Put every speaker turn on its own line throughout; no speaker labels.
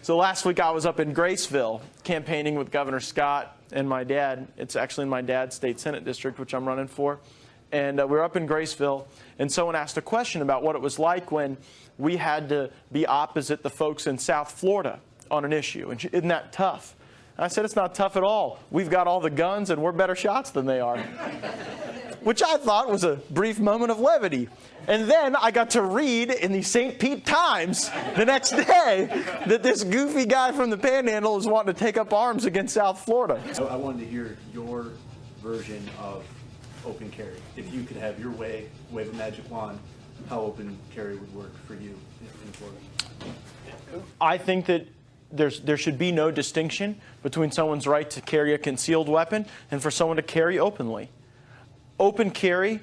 So last week I was up in Graceville campaigning with Governor Scott and my dad. It's actually in my dad's state Senate district, which I'm running for. And we were up in Graceville, and someone asked a question about what it was like when we had to be opposite the folks in South Florida on an issue. And isn't that tough? And I said, it's not tough at all. We've got all the guns, and we're better shots than they are. Which I thought was a brief moment of levity. And then I got to read in the St. Pete Times the next day that this goofy guy from the Panhandle is wanting to take up arms against South Florida.
So I wanted to hear your version of open carry. If you could have your way, wave a magic wand, how open carry would work for you in Florida?
I think that there should be no distinction between someone's right to carry a concealed weapon and for someone to carry openly. Open carry,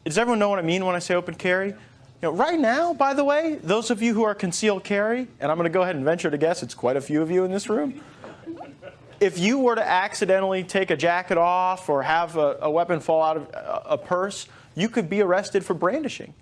does everyone know what I mean when I say open carry? You know, right now, by the way, those of you who are concealed carry, and I'm going to go ahead and venture to guess it's quite a few of you in this room, if you were to accidentally take a jacket off or have a weapon fall out of a purse, you could be arrested for brandishing.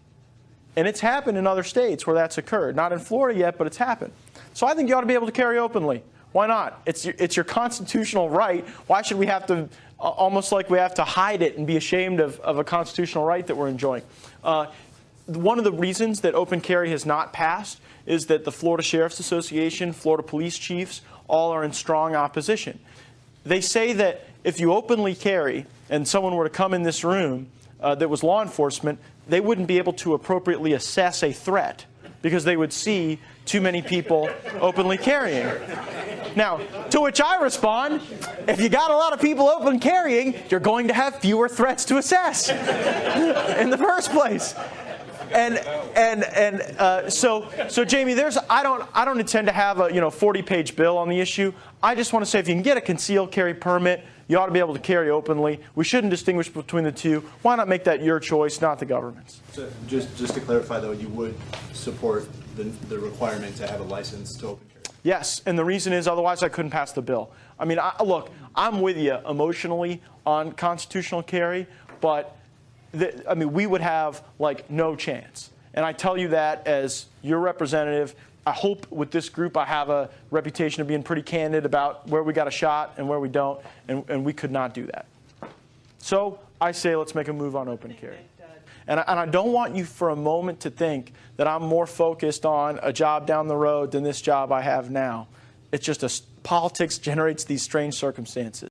And it's happened in other states where that's occurred. Not in Florida yet, but it's happened. So I think you ought to be able to carry openly. Why not? It's your constitutional right. Why should we have to, almost like we have to hide it and be ashamed of a constitutional right that we're enjoying? One of the reasons that open carry has not passed is that the Florida Sheriff's Association, Florida police chiefs, all are in strong opposition. They say that if you openly carry and someone were to come in this room that was law enforcement, they wouldn't be able to appropriately assess a threat because they would see too many people openly carrying. Now, to which I respond, if you got a lot of people open carrying, you're going to have fewer threats to assess in the first place. So Jamie, I don't intend to have a 40-page bill on the issue. I just want to say if you can get a concealed carry permit, you ought to be able to carry openly. We shouldn't distinguish between the two. Why not make that your choice, not the government's? So
just to clarify, though, you would support the requirement to have a license to open carry?
Yes, and the reason is otherwise I couldn't pass the bill. I mean, look, I'm with you emotionally on constitutional carry, but we would have like no chance. And I tell you that as your representative. I hope with this group I have a reputation of being pretty candid about where we got a shot and where we don't, and we could not do that. So I say let's make a move on open carry. And I don't want you for a moment to think that I'm more focused on a job down the road than this job I have now. It's just politics generates these strange circumstances.